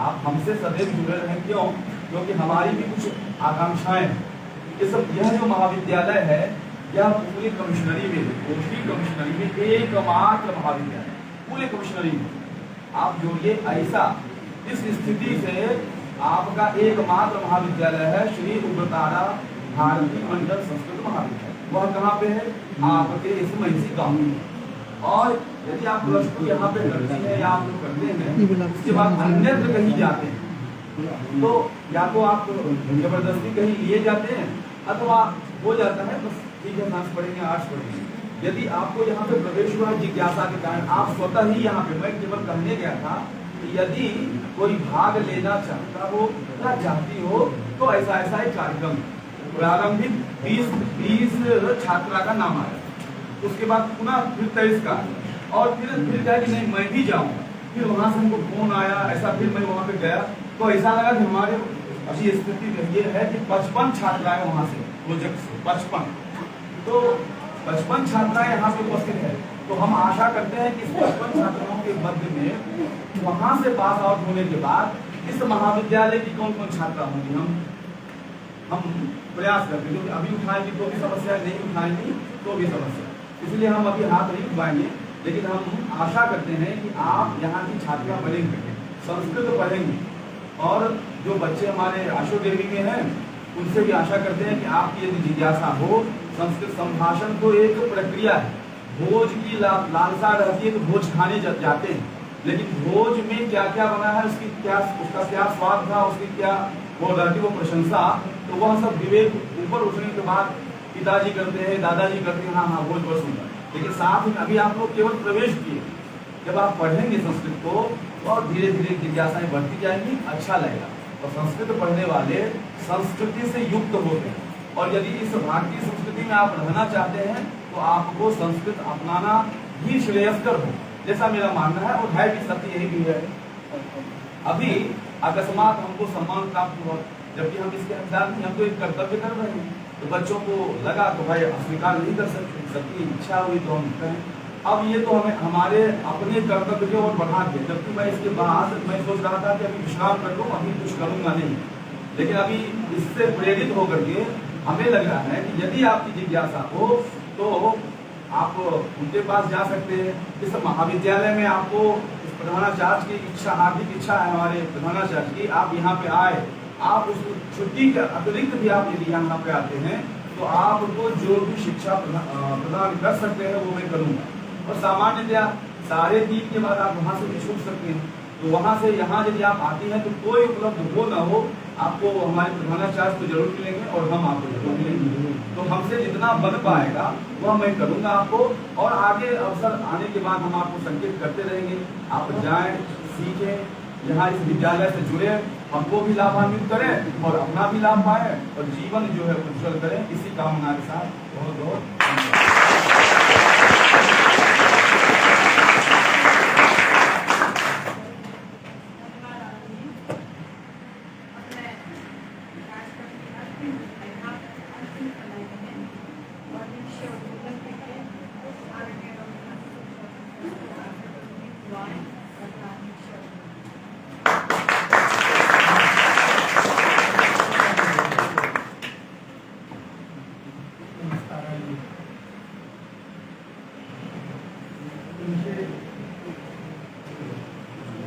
आप हमसे सदैव जुड़े रहें। क्यों? क्योंकि हमारी भी कुछ आकांक्षाएं हैं। यह जो महाविद्यालय है यह पूरे कमिश्नरी में, कोशी कमिश्नरी में एकमात्र महाविद्यालय, पूरे कमिश्नरी में आप जोड़िए ऐसा, इस स्थिति से आपका एकमात्र महाविद्यालय है श्री उग्रतारा भारती मंडल संस्कृत महाविद्यालय। वह कहाँ पे है? आपके इस महिषी गांव में। और यदि आप +2 यहाँ पे करते हैं या आप लोग करते हैं, उसके बाद अन्यत्र कहीं जाते हैं तो या तो आप जबरदस्ती कहीं लिए जाते हैं अथवा हो जाता है बस ठीक है साइंस पढ़ेंगे आर्ट्स पढ़ेंगे। यदि आपको यहाँ पे प्रवेश हुआ जिज्ञासा के कारण, आप स्वतः ही यहाँ पे, मैं केवल कहने गया था कि यदि कोई भाग लेना चाहता हो या चाहती हो तो ऐसा ऐसा एक कार्यक्रम प्रारंभिक 20 छात्रा का नाम आया, उसके बाद पुनः फिर 23 का और फिर कहा कि नहीं मैं भी जाऊंगा, फिर वहां से हमको फोन आया, ऐसा फिर मैं वहां पे गया तो ऐसा लगा कि हमारे अभी स्थिति ये है कि 55 छात्राएं वहां से प्रोजेक्ट से 55, तो 55 छात्राएं यहाँ पे उपस्थित है। तो हम आशा करते हैं कि इस 55 छात्राओं के मध्य में वहां से पास आउट होने के बाद इस महाविद्यालय की कौन कौन छात्रा होंगी हम प्रयास करते हैं, क्योंकि अभी उठाएंगे तो भी समस्या, नहीं उठाएंगे तो भी समस्या, इसलिए हम अभी हाथ नहीं उठाएंगे। लेकिन हम आशा करते हैं कि आप यहाँ की छात्रा बनेंगे, संस्कृत पढ़ेंगे और जो बच्चे हमारे आशो देवी में हैं उनसे भी आशा करते हैं कि आपकी यदि जिज्ञासा हो, संस्कृत संभाषण तो एक प्रक्रिया है, भोज की लालसा रहती है तो भोज खाने जाते हैं, लेकिन भोज में क्या क्या बना है, उसका क्या स्वाद था, उसकी क्या वो रहती वो प्रशंसा, तो वह सब विवेक ऊपर उठने के बाद पिताजी करते हैं, दादाजी करते हैं, हाँ भोज बहुत सुंदर। लेकिन साथ में अभी आप लोग केवल प्रवेश किए, जब आप पढ़ेंगे संस्कृत को और धीरे धीरे जिज्ञासाएं बढ़ती जाएंगी, अच्छा लगेगा। और संस्कृत पढ़ने वाले संस्कृति से युक्त होते हैं, और यदि इस भारतीय संस्कृति में आप रहना चाहते हैं तो आपको संस्कृत अपनाना ही श्रेयस्कर हो, जैसा मेरा मानना है, और है भी सत्य यही भी है। अभी अकस्मात हमको सम्मान प्राप्त हुआ, जबकि हम इसके हकदार नहीं, हम तो एक कर्तव्य कर रहे हैं, तो बच्चों को लगा तो भाई अस्वीकार नहीं कर सकते, सबकी इच्छा हुई तो हम करें। अब ये तो हमें हमारे अपने कर्तव्य के और बढ़ा के, जबकि मैं इसके बाद मैं सोच रहा था कि अभी विश्राम कर लूँ, अभी कुछ करूँगा नहीं, लेकिन अभी इससे प्रेरित होकर के हमें लग रहा है कि यदि आपकी जिज्ञासा हो तो आप उनके पास जा सकते हैं। इस महाविद्यालय में आपको इस प्रधानाचार्य की इच्छा, हार्दिक इच्छा है हमारे प्रधानाचार्य की, आप यहाँ पे आए, आप उस छुट्टी के अतिरिक्त भी आप यदि यहाँ पे आते हैं तो आपको जो भी शिक्षा प्रदान कर सकते हैं वो मैं करूँगा। और सामान्यतया 3:30 के बाद आप वहाँ से भी छूट सकते हैं, तो वहाँ से यहाँ यदि आप आती हैं तो कोई उपलब्ध हो ना हो, आपको हमारे प्रधानाचार्य तो जरूर मिलेंगे और हम आपको जरूर मिलेंगे। तो हमसे जितना बन पाएगा वह मैं करूँगा आपको, और आगे अवसर आने के बाद हम आपको संकेत करते रहेंगे। आप जाएं, सीखें, यहाँ इस विद्यालय से जुड़े, हमको भी लाभान्वित करें और अपना भी लाभ पाए और जीवन जो है उज्जवल करें। इसी कामना के साथ बहुत बहुत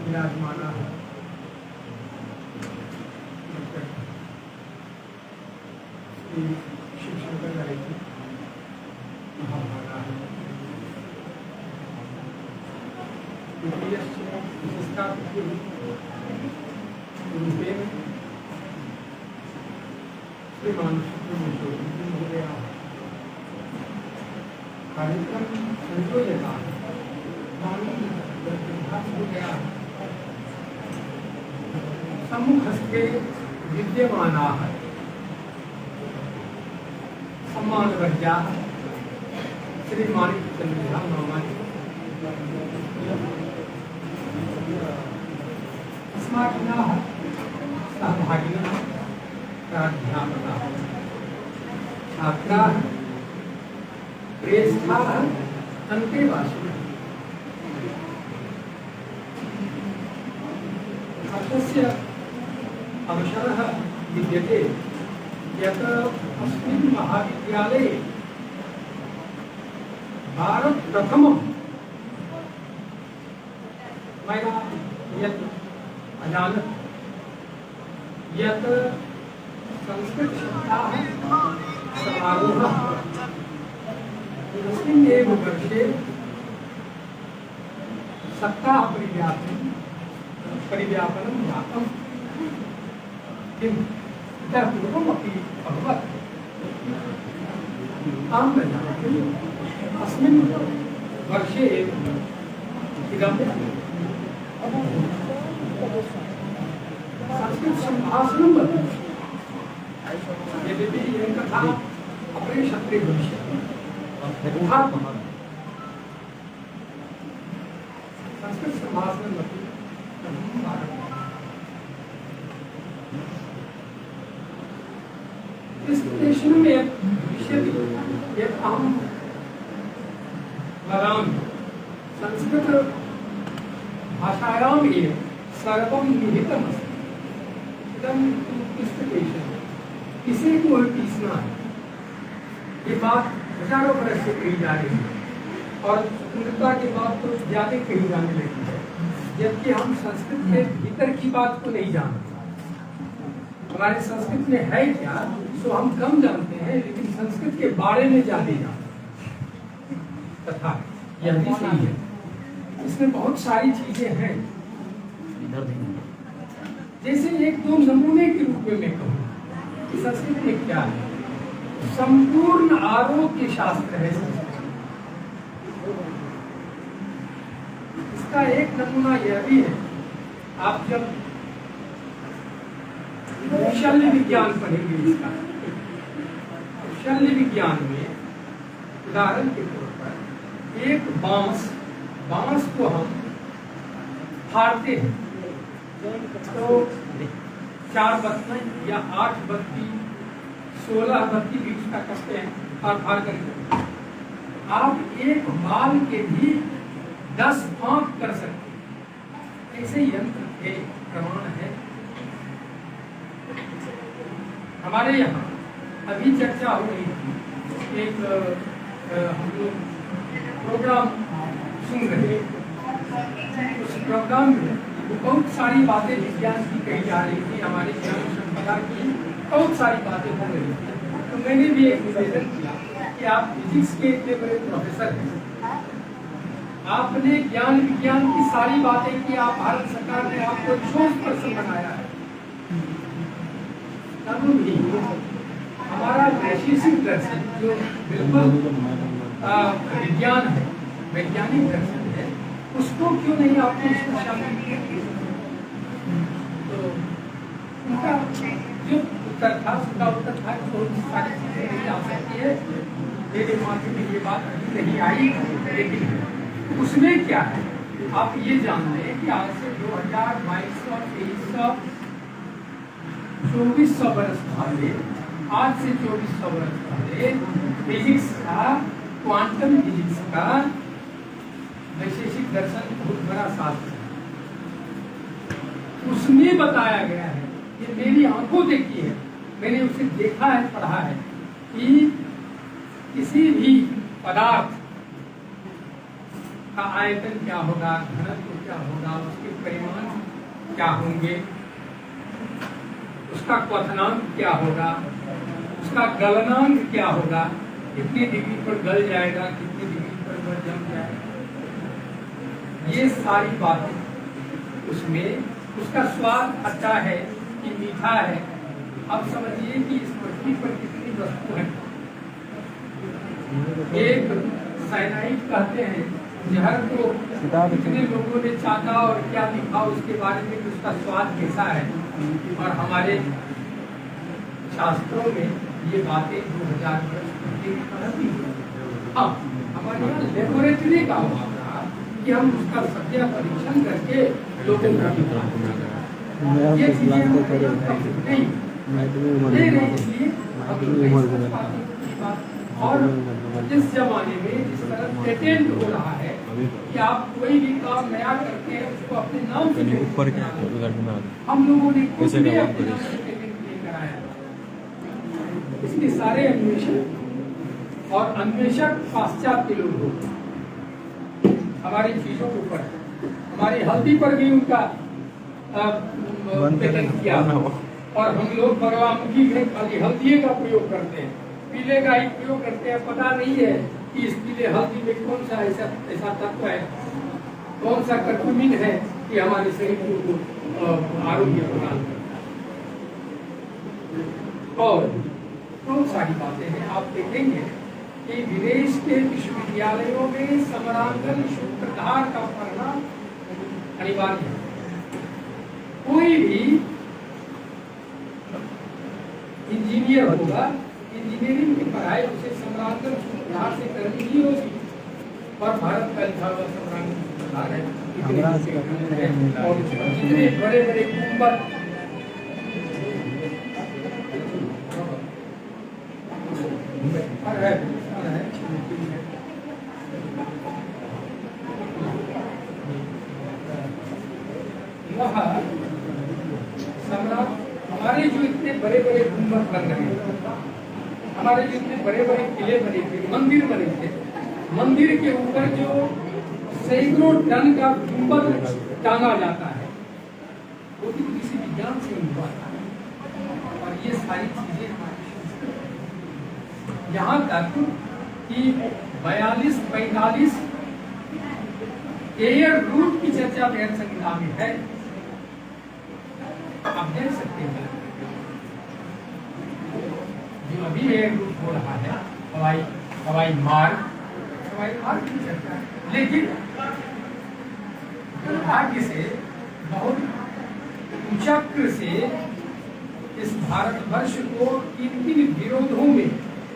विराजमाना है। शिव शंकर गायत्री महाभागा है। रूपेण श्रीमान शुक्र कार्यक्रम संयोजता सम्मुखस्थे विद्यमानाः सम्मानवर्याः श्रीमाणिक्यचन्द्रः नामानि अस्माकं सहभागिनः प्राध्यापकाः छात्राः प्रेष्ठाः अन्तेवासिनः अस्य अवसरः विद्यते यत् अस्मिन् महाविद्यालये भारतप्रथमं मया यत् अजानत् यत् संस्कृतशिक्षाः समारोहः अस्मिन् एव वर्षे सत्ता परिव्यापनं जातम् किम् इतः पूर्वमपि अभवत् तां न जानामि अस्मिन् वर्षे एव इदम् संस्कृत सम्भाषणं वर्तते यद्यपि इयं कथा अपरे क्षत्रे भविष्यति तथापि संस्कृत सम्भाषणं वर्तते इस प्रश्न में भविष्यति यत् अहं वदामि संस्कृत भाषायाम् एव सर्वं निहितमस्ति इदं पुस्तकेषु किसी को भी पीसना है ये बात हजारों बरस से कही जा रही है और स्वतंत्रता के बाद तो ज्यादा कही जाने लगी है जबकि हम संस्कृत के भीतर की बात को नहीं जानते हमारे संस्कृत में है क्या सो हम कम जानते हैं लेकिन संस्कृत के बारे में ज्यादा जानते हैं तथा यह भी सही है इसमें बहुत सारी चीजें हैं जैसे एक दो नमूने के रूप में मैं कहूँ कि संस्कृत में क्या है संपूर्ण आरोग्य शास्त्र है संस्कृत इसका एक नमूना यह भी है आप जब शल्य विज्ञान पढ़ेंगे इसका शल्य विज्ञान में उदाहरण के तौर पर एक बांस को हम फाड़ते हैं तो 4 बत्ती या 8 बत्ती 16 बत्ती बीच का करते हैं फाड़ करके आप एक बाल के भी 10 फांक कर सकते हैं ऐसे यंत्र है प्रमाण है हमारे यहाँ अभी चर्चा हो रही थी एक हम लोग प्रोग्राम सुन रहे उस प्रोग्राम में बहुत सारी बातें विज्ञान की कही जा रही थी हमारे ज्ञान संपदा की बहुत सारी बातें हो रही थी तो मैंने भी एक निवेदन किया कि आप फिजिक्स के इतने बड़े प्रोफेसर हैं आपने ज्ञान विज्ञान की सारी बातें की आप भारत सरकार ने आपको रिसोर्स पर्सन बनाया है तब भी हमारा वैशेषिक दर्शन जो बिल्कुल विज्ञान है वैज्ञानिक दर्शन है उसको क्यों नहीं आपने इसमें शामिल किया तो उनका जो उत्तर था उसका उत्तर था कि बहुत सारी चीजें नहीं आ सकती है मेरे माथे में ये बात अभी नहीं आई लेकिन उसमें क्या है आप ये जान लें कि आज से 2000 2200 2300 वर्ष पहले आज से 2400 वर्ष पहले फिजिक्स का क्वांटम फिजिक्स का वैशेषिक दर्शन बहुत बड़ा शास्त्र है उसमें बताया गया है ये मेरी आंखों देखी है मैंने उसे देखा है पढ़ा है कि किसी भी पदार्थ का आयतन क्या होगा घनत्व क्या होगा उसके परिमाण क्या होंगे उसका क्वथनांक क्या होगा उसका गलनांक क्या होगा कितनी डिग्री पर गल जाएगा कितनी डिग्री पर वह जम जाएगा ये सारी बातें उसमें उसका स्वाद अच्छा है कि मीठा है अब समझिए कि इस पृथ्वी पर कितनी वस्तु है एक साइनाइड कहते हैं जहर को कितने लोगों ने चाटा और क्या लिखा उसके बारे में उसका स्वाद कैसा है और हमारे शास्त्रों में ये बातें 2000 वर्ष पहले कहती हैं हाँ हमारे यहाँ लेबोरेटरी का अभाव रहा कि हम उसका सत्य परीक्षण करके लोगों को ये चीजें नहीं इसलिए और जिस जमाने में जिस तरह पेटेंट हो रहा है कि आप कोई भी काम नया करते हैं उसको अपने नाम से ऊपर हम लोगों ने कुछ भी अपने नाम से पेटेंट नहीं कराया इसलिए सारे अन्वेषण और अन्वेषक पाश्चात्य लोग होते हमारी चीजों के ऊपर हमारी हल्दी पर भी उनका पेटेंट किया और हम लोग बगलामुखी में खाली हल्दी का प्रयोग करते हैं पीले का ही प्रयोग करते हैं पता नहीं है कि इस पीले हल्दी में कौन सा ऐसा तत्व है कौन सा कर्कुमिन है कि हमारे शरीर को आरोग्य प्रदान करता है। और बहुत सारी बातें हैं, आप देखेंगे कि विदेश के विश्वविद्यालयों में समरांगन सूत्रधार का पढ़ना अनिवार्य है। कोई भी इंजीनियर होगा, इंजीनियरिंग की पढ़ाई उसे समरांगन सूत्रधार से करनी ही होगी। और भारत का लिखा हुआ समरांगन सूत्रधार है, और जितने बड़े बड़े गुंबद सम्राट, हमारे जो इतने बड़े बड़े गुंबद बन रहे हैं, हमारे जो इतने बड़े बड़े किले बने थे, मंदिर बने थे, मंदिर के ऊपर जो सैकड़ों टन का गुंबद टांगा जाता है वो भी किसी विज्ञान से नहीं हुआ था। और ये सारी चीजें यहाँ तक कि 42-45 एयर रूट की चर्चा वेद संहिता में है। आप देख सकते हैं जो अभी एयर रूट हो रहा है, हवाई मार्ग की चर्चा है। लेकिन दुर्भाग्य से बहुत कुचक्र से इस भारतवर्ष को किन किन विरोधों में,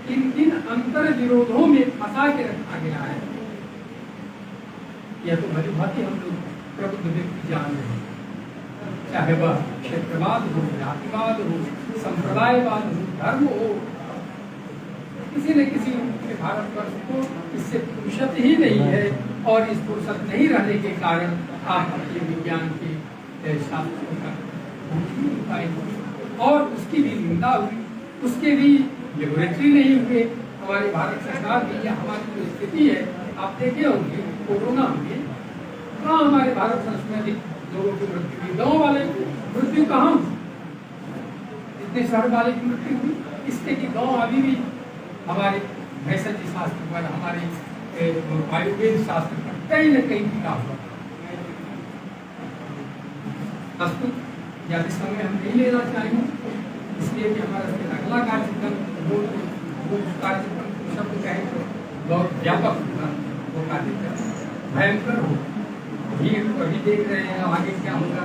किन किन अंतर विरोधों में फंसा के रखा गया है, यह तो भली भांति हम लोग प्रबुद्ध व्यक्ति जान रहे हैं। चाहे वह क्षेत्रवाद हो, जातिवाद हो, संप्रदायवाद हो, धर्म हो, किसी न किसी के भारतवर्ष को इससे फुर्सत ही नहीं है। और इस फुर्सत नहीं रहने के कारण आप अपने विज्ञान के शास्त्रों का और उसकी भी निंदा हुई, उसके भी लेबोरेटरी नहीं हुए। हमारे भारत सरकार भी या हमारी जो स्थिति है, आप देखे होंगे कोरोना में कहाँ हमारे भारत वर्ष में लोगों की मृत्यु हुई, गाँव वाले मृत्यु कहाँ, इतने शहर वाले की मृत्यु हुई। इसके कि गाँव अभी भी हमारे भैंसजी शास्त्र पर, हमारे आयुर्वेद शास्त्र पर कहीं न कहीं टिका हुआ। प्रस्तुत ज्यादा समय हम नहीं लेना चाहेंगे, इसलिए कि हमारा अगला कार्यक्रम वो कार्यक्रम शब्द कहें तो बहुत व्यापक होगा। वो कार्यक्रम भयंकर हो, भीड़ अभी देख रहे हैं आगे क्या होगा।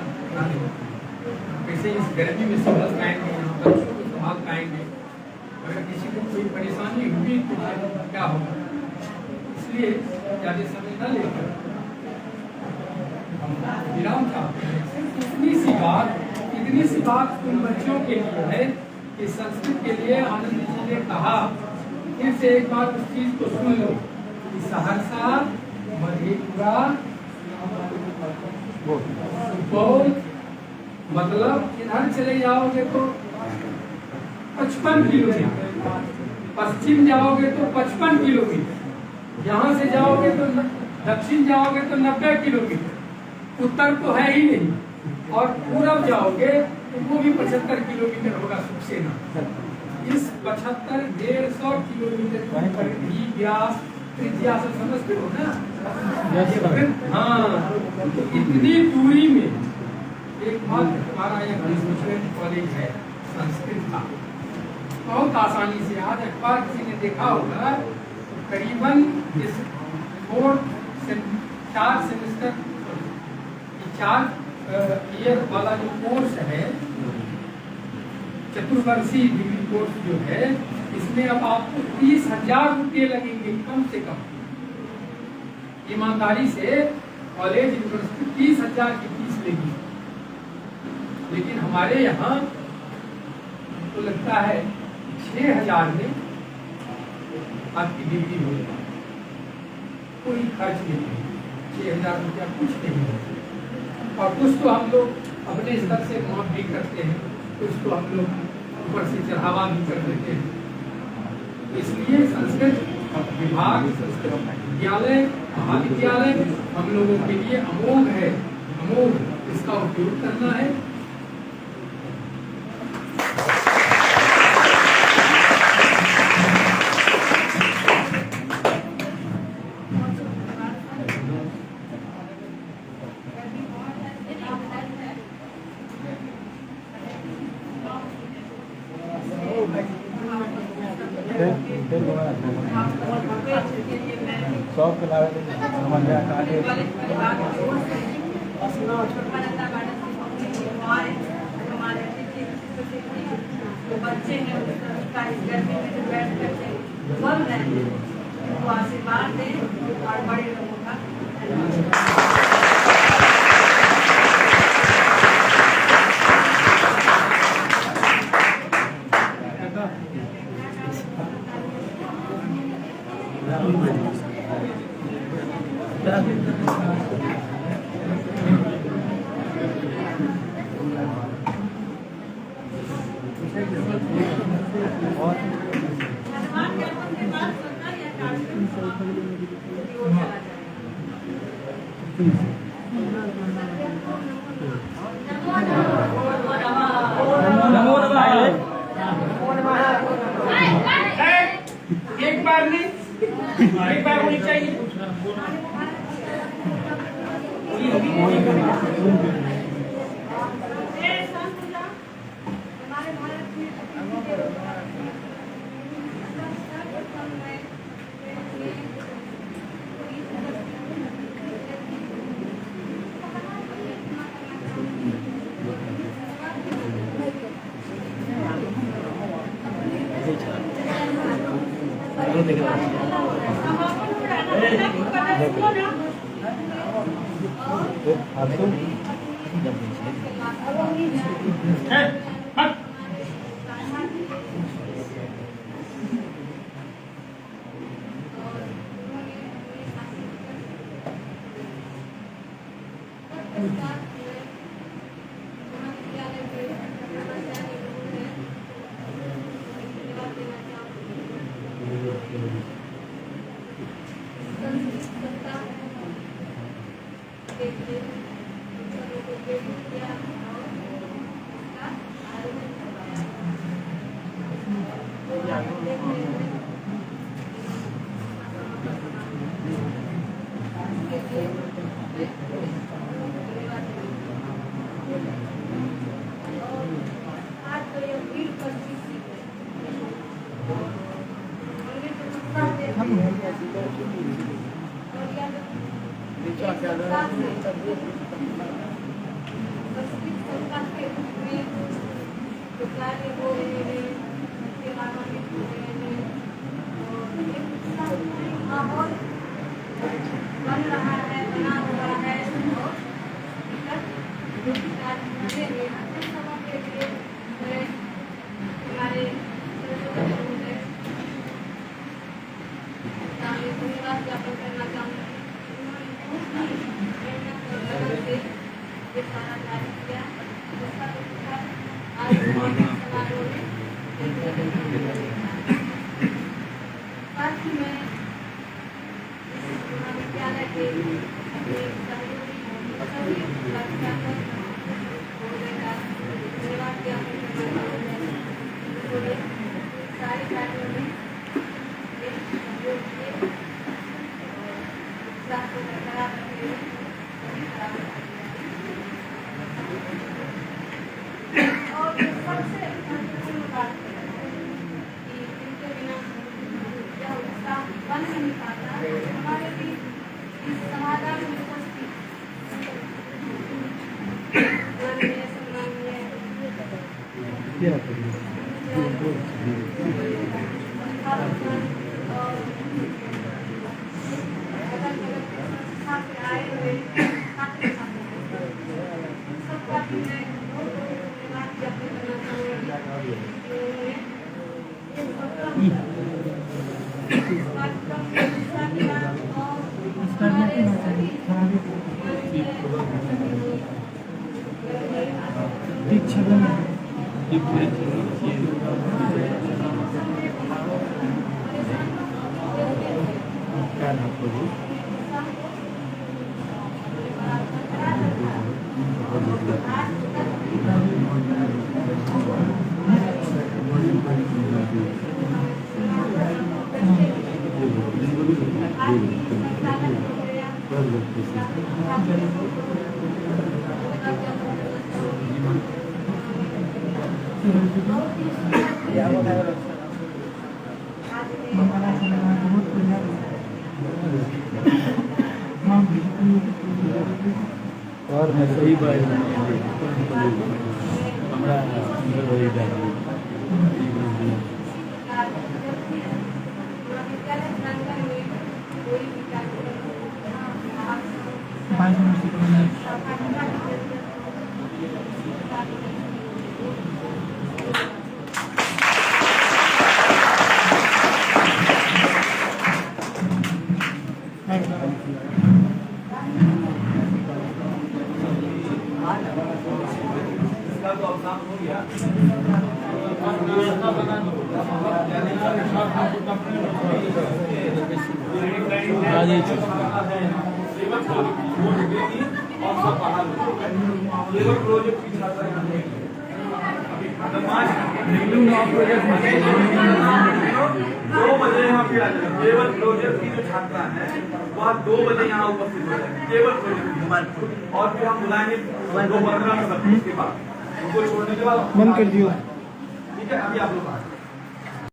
कैसे इस गर्मी में संभल पाएंगे, यहाँ बच्चों को संभाल पाएंगे, अगर किसी को कोई परेशानी हुई तो क्या होगा। इसलिए ज्यादा समय न लेकर विराम चाहते हैं। इतनी सी बात उन बच्चों के लिए है कि संस्कृत के लिए आनंद जी ने कहा, फिर से एक बार उस चीज को सुन लो कि सहरसा, मधेपुरा, सुपौल, मतलब इधर चले जाओगे तो 55 किलोमीटर, पश्चिम जाओगे तो 55 किलोमीटर, यहाँ से जाओगे तो दक्षिण जाओगे तो 90 किलोमीटर, उत्तर तो है ही नहीं, और पूरब जाओगे तो वो भी 75 किलोमीटर होगा सुखसेना। इस 75-150 किलोमीटर की व्यास त्रिज्या से समझते हो ना। हाँ, तो इतनी दूरी में एकमात्र हमारा यह कॉलेज है संस्कृत का, बहुत आसानी से आज अखबार किसी ने देखा होगा, करीबन इस 4 सेमेस्टर 4 ईयर वाला जो कोर्स है, चतुर्वर्षीय डिग्री कोर्स जो है, इसमें अब आपको 30,000 रुपये लगेंगे कम से कम। ईमानदारी से कॉलेज यूनिवर्सिटी 30,000 की फीस लेगी, लेकिन हमारे यहाँ तो लगता है 6,000 में आपकी डिग्री हो जाए, कोई खर्च नहीं है। 6,000 रुपया कुछ नहीं है। और कुछ तो हम लोग अपने स्तर से माफ भी करते हैं, कुछ तो हम लोग ऊपर से चढ़ावा भी कर देते हैं। इसलिए संस्कृत विभाग, संस्कृत विद्यालय, महाविद्यालय हम लोगों के लिए अमोघ है, अमोघ, इसका उपयोग करना है। सब के लावे समझ में आगे बच्चे हैं उसका इस गर्मी में बैठ करके बल रहे हैं, उनको आशीर्वाद दें और बड़े लोगों का नमो नमः एक बार नहीं, एक बार होनी चाहिए। और मैं सही बात हमारा अंदर वही जाती इसका तो अवसान हो गया हाँ जी लेबर प्रोजेक्ट की छात्रा यहाँ नहीं है। दो बजे यहाँ पे आ जाए केवल प्रोजेक्ट की जो छात्रा है वह 2 बजे यहाँ उपस्थित हो जाए केवल प्रोजेक्ट और फिर हम बुलाएंगे 2:15 के बाद उनको छोड़ने के बाद बंद कर दियो। ठीक है अभी आप लोग